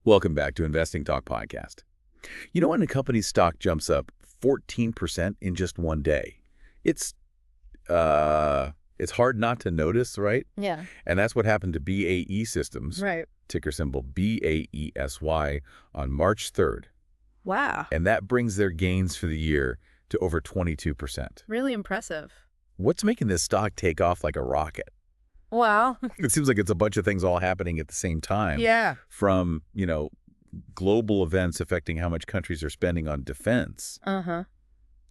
Welcome back to Investing Talk Podcast. You know when a company's stock jumps up 14% in just one day, it's hard not to notice, right? Yeah. And that's what happened to BAE Systems, Right. ticker symbol BAESY, on March 3rd. Wow. And that brings their gains for the year to over 22%. Really impressive. What's making this stock take off like a rocket? Wow. It seems like it's a bunch of things all happening at the same time. Yeah. From, global events affecting how much countries are spending on defense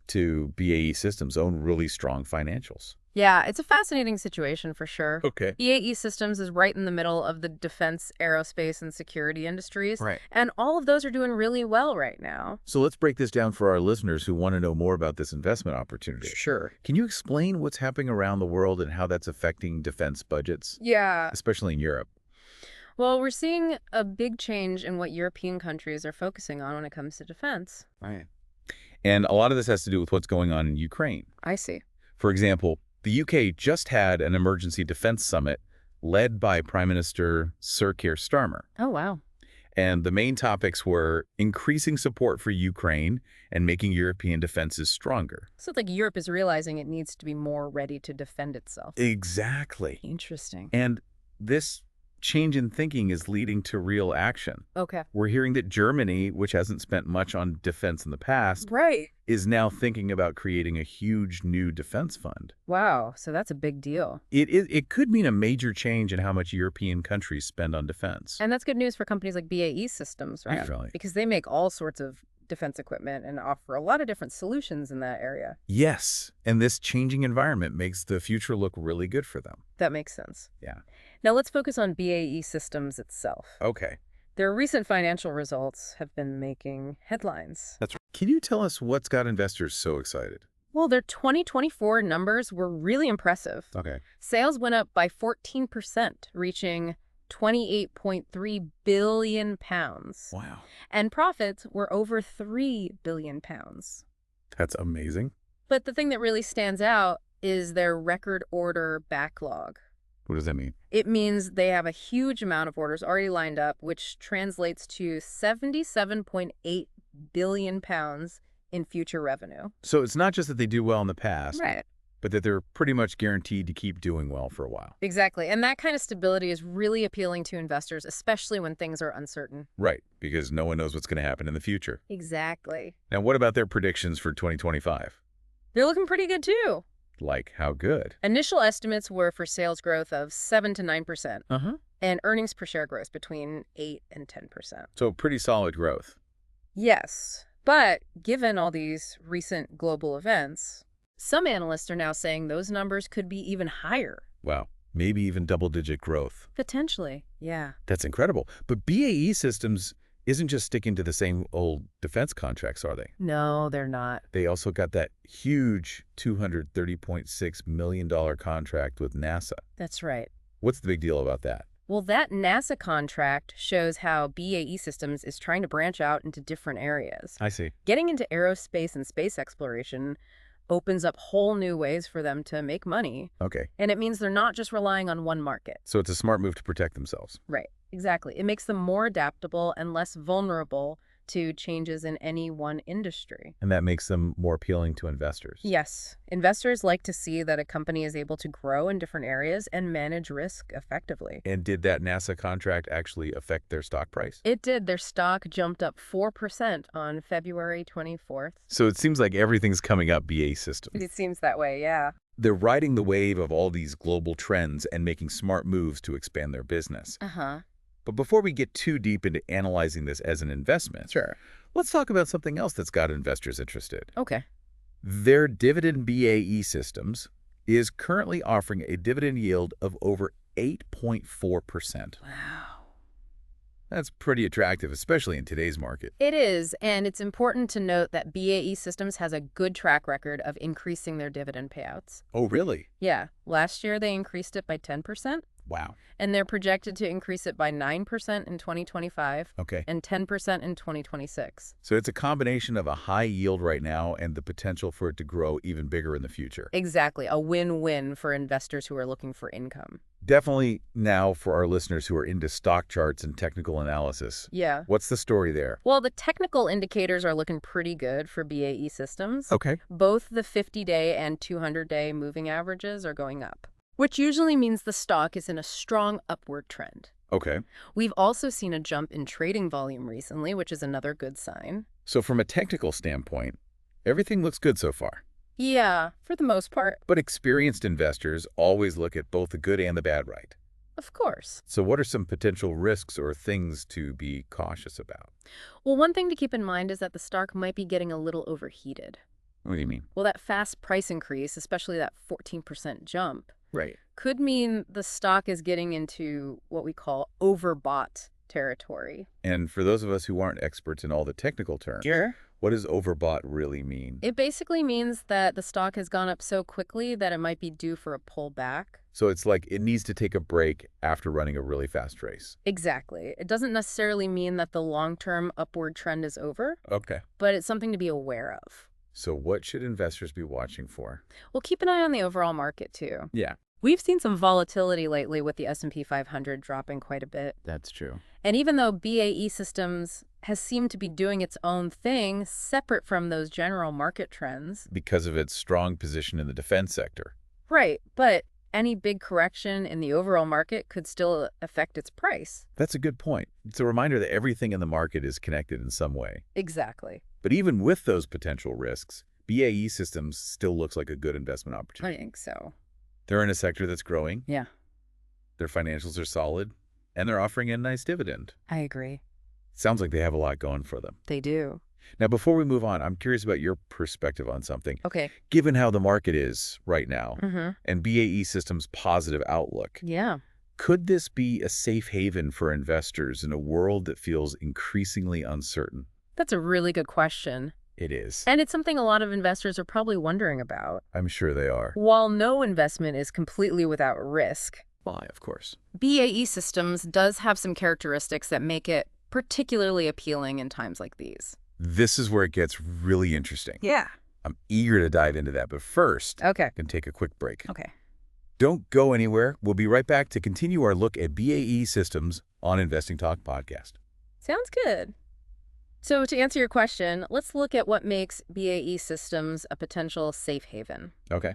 to BAE Systems' own really strong financials. Yeah, it's a fascinating situation for sure. Okay. BAE Systems is right in the middle of the defense, aerospace, and security industries. Right. And all of those are doing really well right now. So let's break this down for our listeners who want to know more about this investment opportunity. Sure. Can you explain what's happening around the world and how that's affecting defense budgets, Yeah. especially in Europe? Well, we're seeing a big change in what European countries are focusing on when it comes to defense. Right. And a lot of this has to do with what's going on in Ukraine. I see. For example, the UK just had an emergency defense summit led by Prime Minister Sir Keir Starmer. Oh, wow. And the main topics were increasing support for Ukraine and making European defenses stronger. So it's like Europe is realizing it needs to be more ready to defend itself. Exactly. Interesting. And this change in thinking is leading to real action. Okay. We're hearing that Germany, which hasn't spent much on defense in the past, Right. is now thinking about creating a huge new defense fund. Wow. So that's a big deal. It could mean a major change in how much European countries spend on defense. And that's good news for companies like BAE Systems, right? Definitely. Because they make all sorts of defense equipment and offer a lot of different solutions in that area. Yes, and this changing environment makes the future look really good for them. That makes sense. Yeah. Now let's focus on BAE Systems itself. Okay. Their recent financial results have been making headlines. That's right. Can you tell us what's got investors so excited? Well, their 2024 numbers were really impressive. Okay. Sales went up by 14%, reaching 28.3 billion pounds. Wow. And profits were over 3 billion pounds. That's amazing. But the thing that really stands out is their record order backlog. What does that mean? It means they have a huge amount of orders already lined up, which translates to 77.8 billion pounds in future revenue. So it's not just that they do well in the past, Right. but that they're pretty much guaranteed to keep doing well for a while. Exactly. And that kind of stability is really appealing to investors, especially when things are uncertain. Right, because no one knows what's going to happen in the future. Exactly. Now, what about their predictions for 2025? They're looking pretty good, too. Like, how good? Initial estimates were for sales growth of 7 to 9%, and earnings per share growth between 8 and 10%. So pretty solid growth. Yes, but given all these recent global events, some analysts are now saying those numbers could be even higher. Wow, maybe even double-digit growth. Potentially, yeah. That's incredible. But BAE Systems isn't just sticking to the same old defense contracts, are they? No, they're not. They also got that huge $230.6 million contract with NASA. That's right. What's the big deal about that? Well, that NASA contract shows how BAE Systems is trying to branch out into different areas. I see. Getting into aerospace and space exploration opens up whole new ways for them to make money. Okay. And it means they're not just relying on one market. So it's a smart move to protect themselves. Right, exactly. It makes them more adaptable and less vulnerable to changes in any one industry. And that makes them more appealing to investors. Yes, investors like to see that a company is able to grow in different areas and manage risk effectively. And did that NASA contract actually affect their stock price? It did. Their stock jumped up 4% on February 24th. So it seems like everything's coming up BAE Systems. It seems that way, yeah. They're riding the wave of all these global trends and making smart moves to expand their business. But before we get too deep into analyzing this as an investment, Sure. let's talk about something else that's got investors interested. Okay. Their Dividend BAE Systems is currently offering a dividend yield of over 8.4%. Wow. That's pretty attractive, especially in today's market. It is, and it's important to note that BAE Systems has a good track record of increasing their dividend payouts. Oh, really? Yeah, last year they increased it by 10%. Wow. And they're projected to increase it by 9% in 2025 Okay. and 10% in 2026. So it's a combination of a high yield right now and the potential for it to grow even bigger in the future. Exactly. A win-win for investors who are looking for income. Definitely now for our listeners who are into stock charts and technical analysis. Yeah. What's the story there? Well, the technical indicators are looking pretty good for BAE Systems. Okay. Both the 50-day and 200-day moving averages are going up, which usually means the stock is in a strong upward trend. Okay. We've also seen a jump in trading volume recently, which is another good sign. So from a technical standpoint, everything looks good so far. Yeah, for the most part. But experienced investors always look at both the good and the bad, right? Of course. So what are some potential risks or things to be cautious about? Well, one thing to keep in mind is that the stock might be getting a little overheated. What do you mean? Well, that fast price increase, especially that 14% jump, Right. could mean the stock is getting into what we call overbought territory. And for those of us who aren't experts in all the technical terms, what does overbought really mean? It basically means that the stock has gone up so quickly that it might be due for a pullback. So it's like it needs to take a break after running a really fast race. Exactly. It doesn't necessarily mean that the long-term upward trend is over, Okay. but it's something to be aware of. So what should investors be watching for? Well, keep an eye on the overall market, too. Yeah, We've seen some volatility lately with the S&P 500 dropping quite a bit. that's true. And even though BAE Systems has seemed to be doing its own thing separate from those general market trends. Because of its strong position in the defense sector. Right, but any big correction in the overall market could still affect its price. That's a good point. It's a reminder that everything in the market is connected in some way. Exactly. But even with those potential risks, BAE Systems still looks like a good investment I opportunity. think so. They're in a sector that's growing, Yeah, their financials are solid, and they're offering a nice dividend. I agree. Sounds like they have a lot going for them. They do. Now, before we move on, I'm curious about your perspective on something. Okay. Given how the market is right now Mm-hmm. and BAE Systems' positive outlook, Yeah. could this be a safe haven for investors in a world that feels increasingly uncertain? That's a really good question. It is. And it's something a lot of investors are probably wondering about. I'm sure they are. While no investment is completely without risk, Why, of course. BAE Systems does have some characteristics that make it particularly appealing in times like these. This is where it gets really interesting. Yeah. I'm eager to dive into that, but first, Okay. I can take a quick break. Okay. Don't go anywhere. We'll be right back to continue our look at BAE Systems on Investing Talk podcast. Sounds good. So to answer your question, let's look at what makes BAE Systems a potential safe haven. Okay.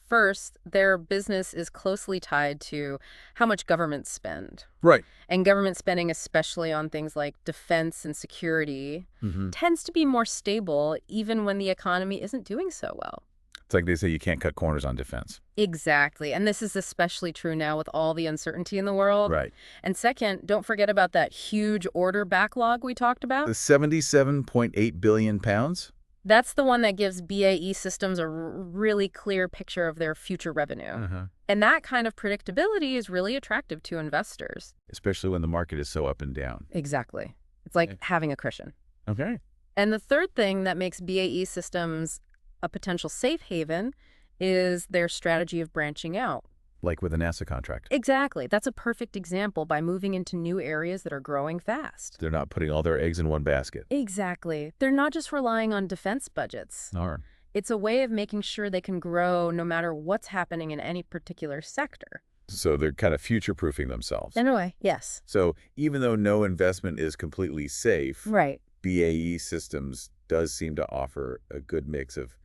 First, their business is closely tied to how much governments spend. Right. And government spending, especially on things like defense and security, Mm-hmm. tends to be more stable even when the economy isn't doing so well. It's like they say you can't cut corners on defense. Exactly. And this is especially true now with all the uncertainty in the world. Right. And second, don't forget about that huge order backlog we talked about. The 77.8 billion pounds? That's the one that gives BAE Systems a really clear picture of their future revenue. Uh-huh. And that kind of predictability is really attractive to investors. Especially when the market is so up and down. Exactly. It's like Okay. having a cushion. Okay. And the third thing that makes BAE Systems a potential safe haven is their strategy of branching out. Like with a NASA contract. Exactly. That's a perfect example by moving into new areas that are growing fast. They're not putting all their eggs in one basket. Exactly. They're not just relying on defense budgets. Darn. It's a way of making sure they can grow no matter what's happening in any particular sector. So they're kind of future-proofing themselves. In a way, yes. So even though no investment is completely safe, Right. BAE Systems does seem to offer a good mix of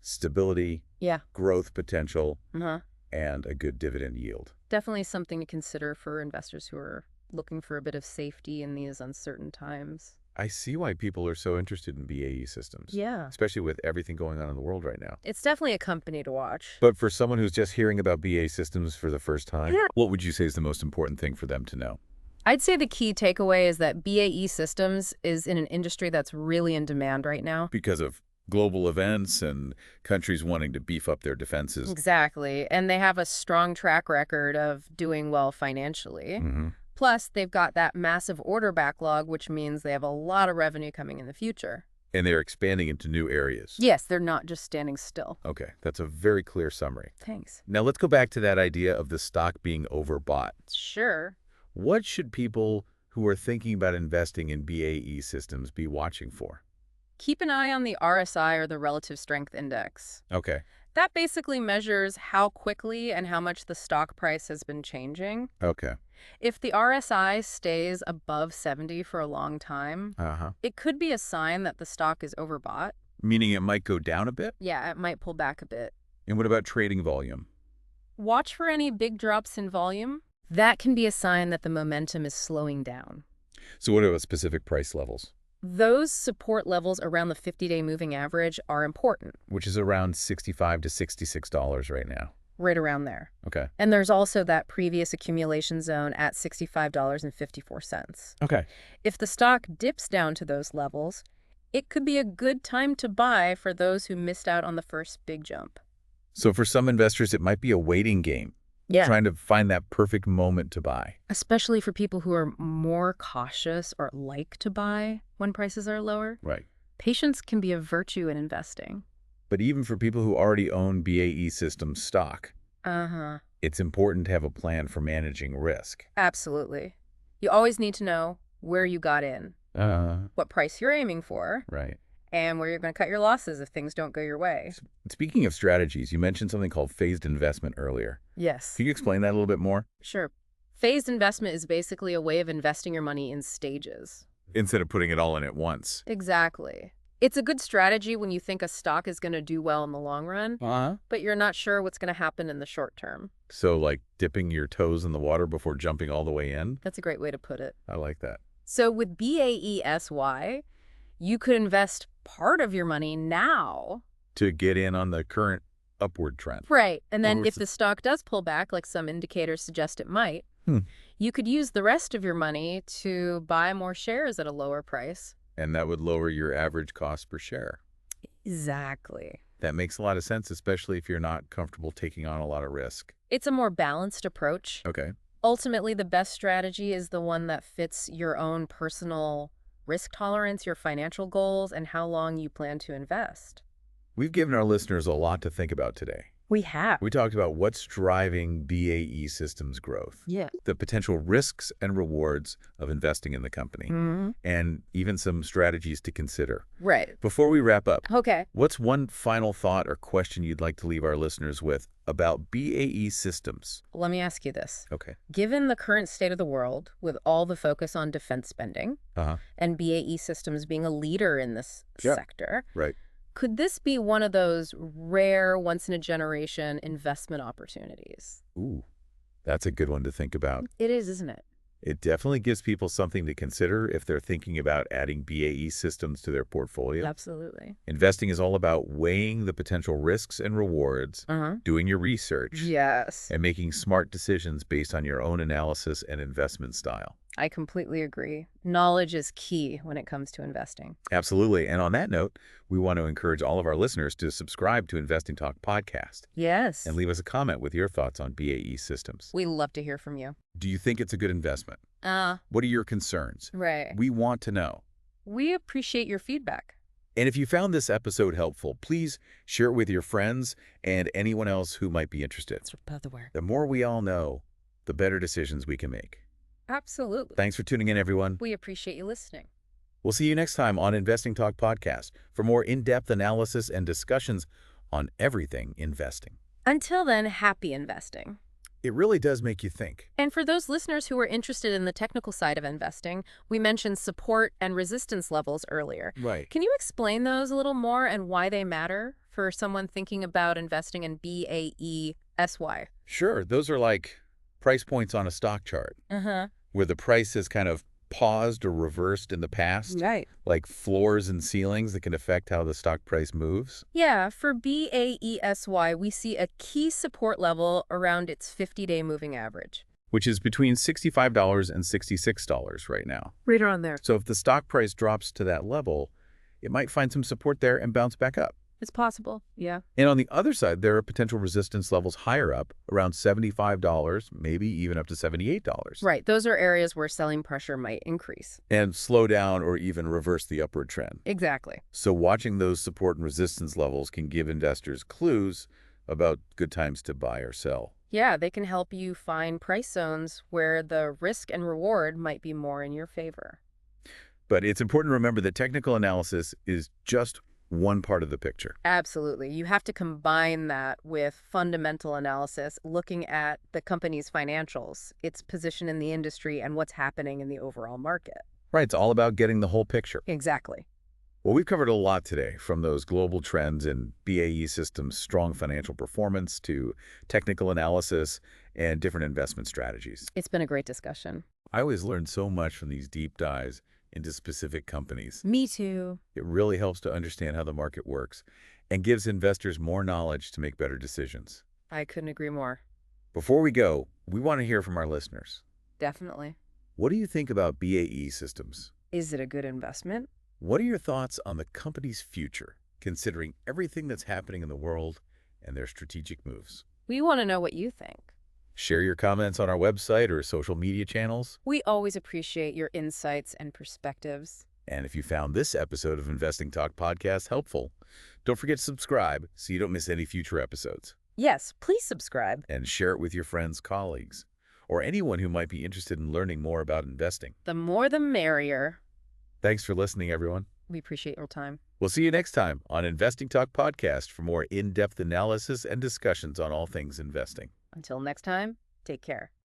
stability, Yeah. growth potential, Uh-huh. and a good dividend yield. Definitely something to consider for investors who are looking for a bit of safety in these uncertain times. I see why people are so interested in BAE Systems. Yeah. Especially with everything going on in the world right now. It's definitely a company to watch. But for someone who's just hearing about BAE Systems for the first time, Yeah. what would you say is the most important thing for them to know? I'd say the key takeaway is that BAE Systems is in an industry that's really in demand right now. Because of global events and countries wanting to beef up their defenses. Exactly. And they have a strong track record of doing well financially. Mm-hmm. Plus, they've got that massive order backlog, which means they have a lot of revenue coming in the future. And they're expanding into new areas. Yes, they're not just standing still. Okay, that's a very clear summary. Thanks. Now let's go back to that idea of the stock being overbought. Sure. What should people who are thinking about investing in BAE Systems be watching for? Keep an eye on the RSI, or the Relative Strength Index. Okay. That basically measures how quickly and how much the stock price has been changing. Okay. If the RSI stays above 70 for a long time, it could be a sign that the stock is overbought. Meaning it might go down a bit? Yeah, it might pull back a bit. And what about trading volume? Watch for any big drops in volume. That can be a sign that the momentum is slowing down. So what about specific price levels? Those support levels around the 50-day moving average are important. Which is around $65 to $66 right now. Right around there. Okay. And there's also that previous accumulation zone at $65.54. Okay. If the stock dips down to those levels, it could be a good time to buy for those who missed out on the first big jump. So for some investors, it might be a waiting game. Yeah. Trying to find that perfect moment to buy. Especially for people who are more cautious or like to buy when prices are lower. Right. Patience can be a virtue in investing. But even for people who already own BAE Systems stock, it's important to have a plan for managing risk. Absolutely. You always need to know where you got in, what price you're aiming for, Right. and where you're going to cut your losses if things don't go your way. Speaking of strategies, you mentioned something called phased investment earlier. Yes. Can you explain that a little bit more? Sure. Phased investment is basically a way of investing your money in stages. Instead of putting it all in at once. Exactly. It's a good strategy when you think a stock is going to do well in the long run, but you're not sure what's going to happen in the short term. So like dipping your toes in the water before jumping all the way in? That's a great way to put it. I like that. So with BAESY, you could invest part of your money now. To get in on the current upward trend. Right. And then if the stock does pull back, like some indicators suggest it might, you could use the rest of your money to buy more shares at a lower price. And that would lower your average cost per share. Exactly. That makes a lot of sense, especially if you're not comfortable taking on a lot of risk. It's a more balanced approach. Okay. Ultimately, the best strategy is the one that fits your own personal risk tolerance, your financial goals, and how long you plan to invest. We've given our listeners a lot to think about today. We have. We talked about what's driving BAE Systems growth. Yeah. The potential risks and rewards of investing in the company. And even some strategies to consider. Right. Before we wrap up, Okay. what's one final thought or question you'd like to leave our listeners with about BAE Systems? Let me ask you this. Okay. Given the current state of the world, with all the focus on defense spending, and BAE Systems being a leader in this sector, Right. could this be one of those rare, once-in-a-generation investment opportunities? Ooh, that's a good one to think about. It is, isn't it? It definitely gives people something to consider if they're thinking about adding BAE Systems to their portfolio. Absolutely. Investing is all about weighing the potential risks and rewards, doing your research, Yes. and making smart decisions based on your own analysis and investment style. I completely agree. Knowledge is key when it comes to investing. Absolutely. And on that note, we want to encourage all of our listeners to subscribe to Investing Talk Podcast. Yes. And leave us a comment with your thoughts on BAE Systems. We love to hear from you. Do you think it's a good investment? What are your concerns? Right. We want to know. We appreciate your feedback. And if you found this episode helpful, please share it with your friends and anyone else who might be interested. Spread the word. The more we all know, the better decisions we can make. Absolutely. Thanks for tuning in, everyone. We appreciate you listening. We'll see you next time on Investing Talk Podcast for more in-depth analysis and discussions on everything investing. Until then, happy investing. It really does make you think. And for those listeners who are interested in the technical side of investing, we mentioned support and resistance levels earlier. Right. Can you explain those a little more and why they matter for someone thinking about investing in BAESY? Sure. Those are like price points on a stock chart. Where the price has kind of paused or reversed in the past. Right. Like floors and ceilings that can affect how the stock price moves. Yeah, for BAESY, we see a key support level around its 50-day moving average. Which is between $65 and $66 right now. Right around there. So if the stock price drops to that level, it might find some support there and bounce back up. It's possible. Yeah. And on the other side, there are potential resistance levels higher up, around $75, maybe even up to $78. Right. Those are areas where selling pressure might increase. And slow down or even reverse the upward trend. Exactly. So watching those support and resistance levels can give investors clues about good times to buy or sell. Yeah, they can help you find price zones where the risk and reward might be more in your favor. But it's important to remember that technical analysis is just one part of the picture. Absolutely. You have to combine that with fundamental analysis, looking at the company's financials, its position in the industry, and what's happening in the overall market. Right, it's all about getting the whole picture. Exactly. Well, we've covered a lot today, from those global trends in BAE Systems' strong financial performance to technical analysis and different investment strategies. It's been a great discussion. I always learn so much from these deep dives into specific companies. Me too. It really helps to understand how the market works and gives investors more knowledge to make better decisions. I couldn't agree more. Before we go, we want to hear from our listeners. Definitely. What do you think about BAE Systems? Is it a good investment? What are your thoughts on the company's future, considering everything that's happening in the world and their strategic moves? We want to know what you think. Share your comments on our website or social media channels. We always appreciate your insights and perspectives. And if you found this episode of Investing Talk Podcast helpful, don't forget to subscribe so you don't miss any future episodes. Yes, please subscribe. And share it with your friends, colleagues, or anyone who might be interested in learning more about investing. The more the merrier. Thanks for listening, everyone. We appreciate your time. We'll see you next time on Investing Talk Podcast for more in-depth analysis and discussions on all things investing. Until next time, take care.